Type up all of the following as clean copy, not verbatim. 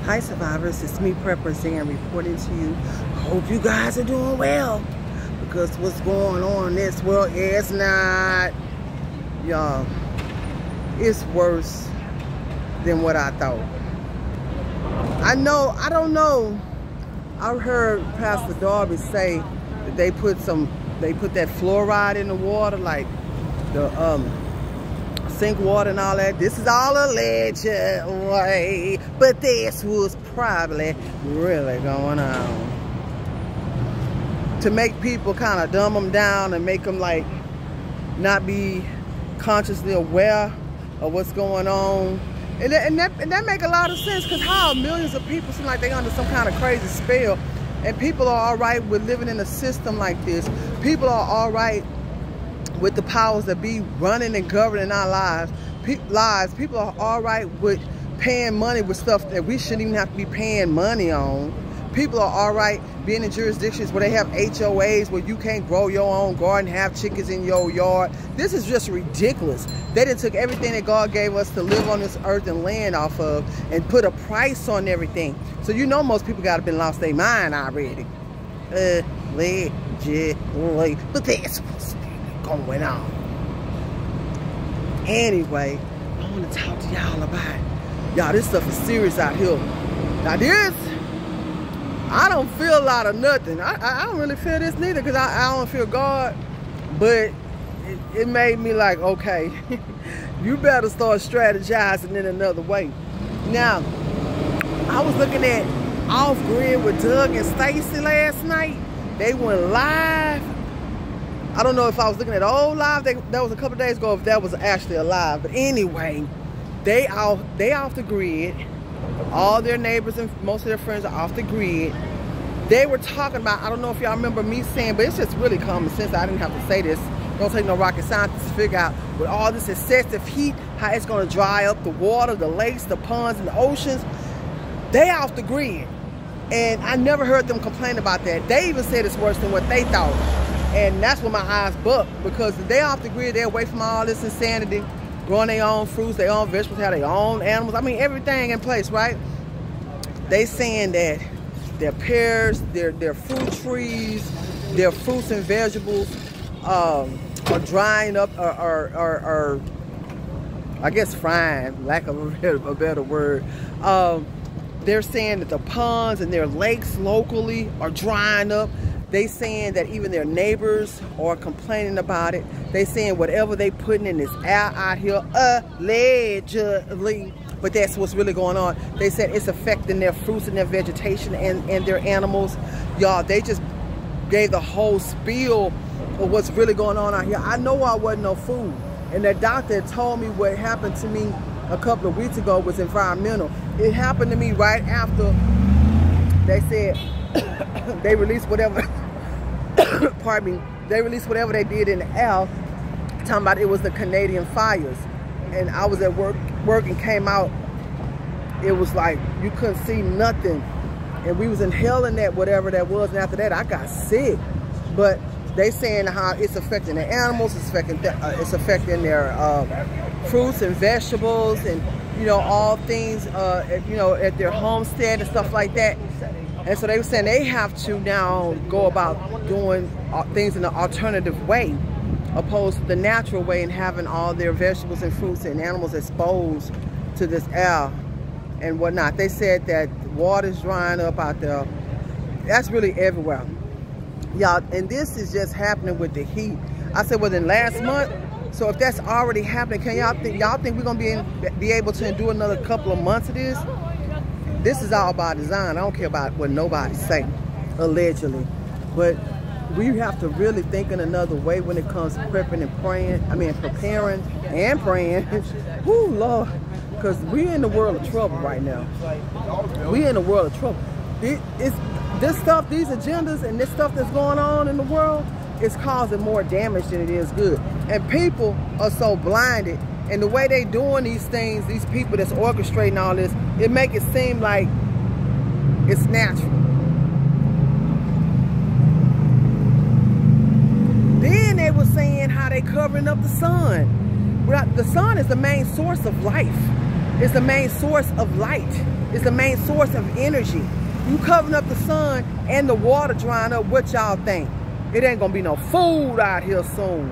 Hi survivors, it's me Prepper Zan reporting to you. Hope you guys are doing well, because what's going on in this world is not, y'all, it's worse than what I thought. I don't know. I heard Pastor Darby say that they put that fluoride in the water, like the sink water and all that. This is all allegedly, but this was probably really going on to make people kind of dumb them down and make them like not be consciously aware of what's going on. And that make a lot of sense, because how millions of people seem like they under some kind of crazy spell, and people are all right with living in a system like this. People are all right with the powers that be running and governing our lives. People are all right with paying money with stuff that we shouldn't even have to be paying money on. People are all right being in jurisdictions where they have HOAs where you can't grow your own garden, have chickens in your yard. This is just ridiculous. They done took everything that God gave us to live on this earth and land off of and put a price on everything. So you know most people got to been lost their mind already. Allegedly. But that's what's going on. Anyway, I want to talk to y'all about, y'all, this stuff is serious out here. Now this, I don't feel a lot of nothing. I don't really feel this neither, because I don't feel God. But it made me like, okay, you better start strategizing in another way. Now, I was looking at Off Grid with Doug and Stacy last night. They went live. I don't know if I was looking at old live. That was a couple days ago, if that was actually a live. But anyway, they off the grid. All their neighbors and most of their friends are off the grid. They were talking about, I don't know if y'all remember me saying, but it's just really common sense. I didn't have to say this. Don't take no rocket science to figure out with all this excessive heat, how it's going to dry up the water, the lakes, the ponds, and the oceans. They off the grid. And I never heard them complain about that. They even said it's worse than what they thought. And that's when my eyes bucked, because they off the grid, they're away from all this insanity, growing their own fruits, their own vegetables, have their own animals. I mean, everything in place, right? They saying that their pears, their fruit trees, their fruits and vegetables are drying up, or I guess frying, lack of a better word. They're saying that the ponds and their lakes locally are drying up. They saying that even their neighbors are complaining about it. They saying whatever they putting in this air out here, allegedly, but that's what's really going on. They said it's affecting their fruits and their vegetation and their animals. Y'all, they just gave the whole spiel of what's really going on out here. I know I wasn't no fool. And that doctor told me what happened to me a couple of weeks ago was environmental. It happened to me right after they said they released whatever, pardon me, they released whatever they did in the air, talking about it was the Canadian fires. And I was at work and came out, it was like you couldn't see nothing. And we was inhaling that, whatever that was, and after that I got sick. But they saying how it's affecting the animals, it's affecting their fruits and vegetables, and you know, all things you know, at their homestead and stuff like that. And so they were saying they have to now go about doing things in an alternative way, opposed to the natural way, and having all their vegetables and fruits and animals exposed to this air and whatnot. They said that water's drying up out there. That's really everywhere, y'all. And this is just happening with the heat. I said within last month. So if that's already happening, can y'all think we're gonna be able to endure another couple of months of this? This is all by design. I don't care about what nobody say, allegedly. But we have to really think in another way when it comes to prepping and praying. I mean, preparing and praying. Whoo, Lord. Because we're in the world of trouble right now. We're in the world of trouble. This stuff, these agendas and this stuff that's going on in the world is causing more damage than it is good. And people are so blinded. And the way they doing these things, these people that's orchestrating all this, it make it seem like it's natural. Then they were saying how they covering up the sun. The sun is the main source of life. It's the main source of light. is the main source of energy. You covering up the sun and the water drying up, what y'all think? It ain't gonna be no food out here soon.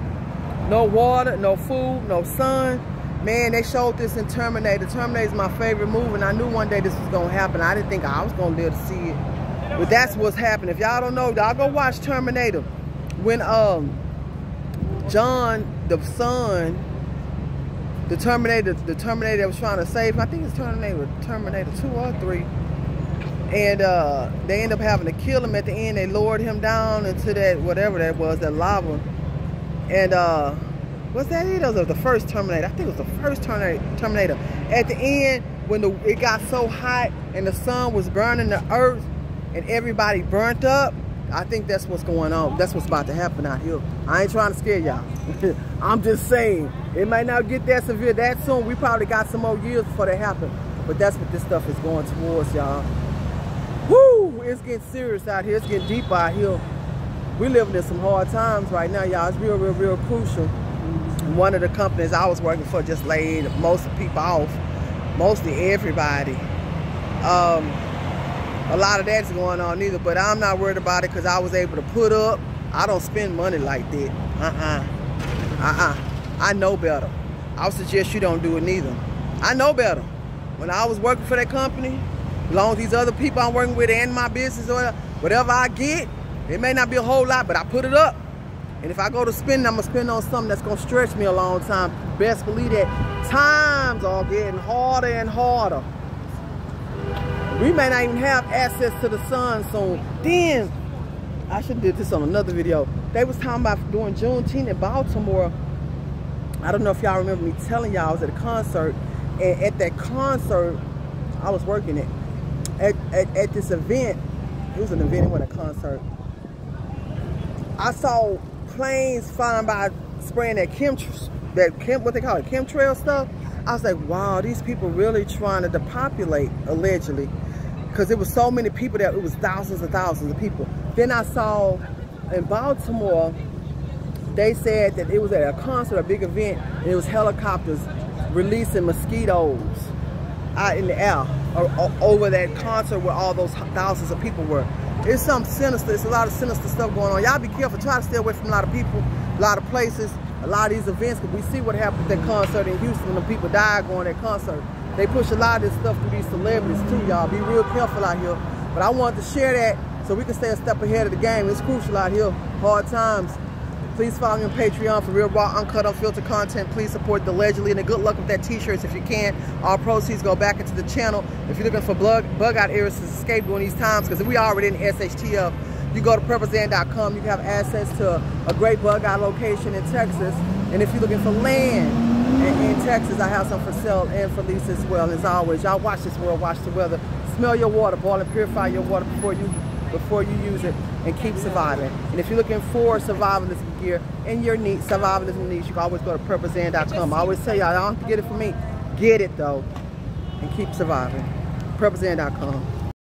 No water, no food, no sun. Man, they showed this in Terminator. Terminator is my favorite movie, and I knew one day this was gonna happen. I didn't think I was gonna live to see it. But that's what's happening. If y'all don't know, y'all go watch Terminator. When John, the son, the Terminator that was trying to save him, I think it's Terminator 2 or 3. And they end up having to kill him at the end. They lowered him down into that, whatever that was, that lava. And was that it? That was the first Terminator. I think it was the first Terminator. At the end, when it got so hot and the sun was burning the earth and everybody burnt up, I think that's what's going on. That's what's about to happen out here. I ain't trying to scare y'all. I'm just saying, it might not get that severe that soon. We probably got some more years before that happen. But that's what this stuff is going towards, y'all. Woo! It's getting serious out here. It's getting deep out here. We're living in some hard times right now, y'all. It's real, real, real crucial. One of the companies I was working for just laid most of the people off. Mostly everybody. A lot of that's going on either, but I'm not worried about it because I was able to put up. I don't spend money like that. I know better. I would suggest you don't do it neither. I know better. When I was working for that company, as long as these other people I'm working with and my business or whatever I get, it may not be a whole lot, but I put it up. And if I go to spending, I'm going to spend on something that's going to stretch me a long time. Best believe that times are getting harder and harder. We may not even have access to the sun soon. Then, I should have did this on another video. They was talking about doing Juneteenth in Baltimore. I don't know if y'all remember me telling y'all I was at a concert. And at that concert, I was working it. At this event, it was an event, it wasn't a concert. I saw planes flying by spraying that what they call it, chemtrail stuff. I was like, wow, these people really trying to depopulate, allegedly. Because there was so many people there, it was thousands and thousands of people. Then I saw in Baltimore, they said that it was at a concert, a big event, and it was helicopters releasing mosquitoes out in the air over that concert where all those thousands of people were. It's something sinister. It's a lot of sinister stuff going on. Y'all be careful. Try to stay away from a lot of people, a lot of places, a lot of these events. Because we see what happened at that concert in Houston when the people died going to that concert. They push a lot of this stuff through these celebrities too, y'all. Be real careful out here. But I wanted to share that so we can stay a step ahead of the game. It's crucial out here. Hard times. Please follow me on Patreon for real, raw, uncut, unfiltered content. Please support the Allegedly, and good luck with that t-shirts if you can. All proceeds go back into the channel. If you're looking for bug out areas to escape during these times, because we already in SHTF, you go to purpleZan.com. You can have access to a great bug out location in Texas. And if you're looking for land in Texas, I have some for sale and for lease as well. As always, y'all watch this world, watch the weather. Smell your water, boil and purify your water before you use it, and keep surviving. And if you're looking for survivalism gear in your needs, survivalism needs, you can always go to purpleZan.com. I always tell y'all, I don't have to get it from me. Get it though, and keep surviving. purpleZan.com.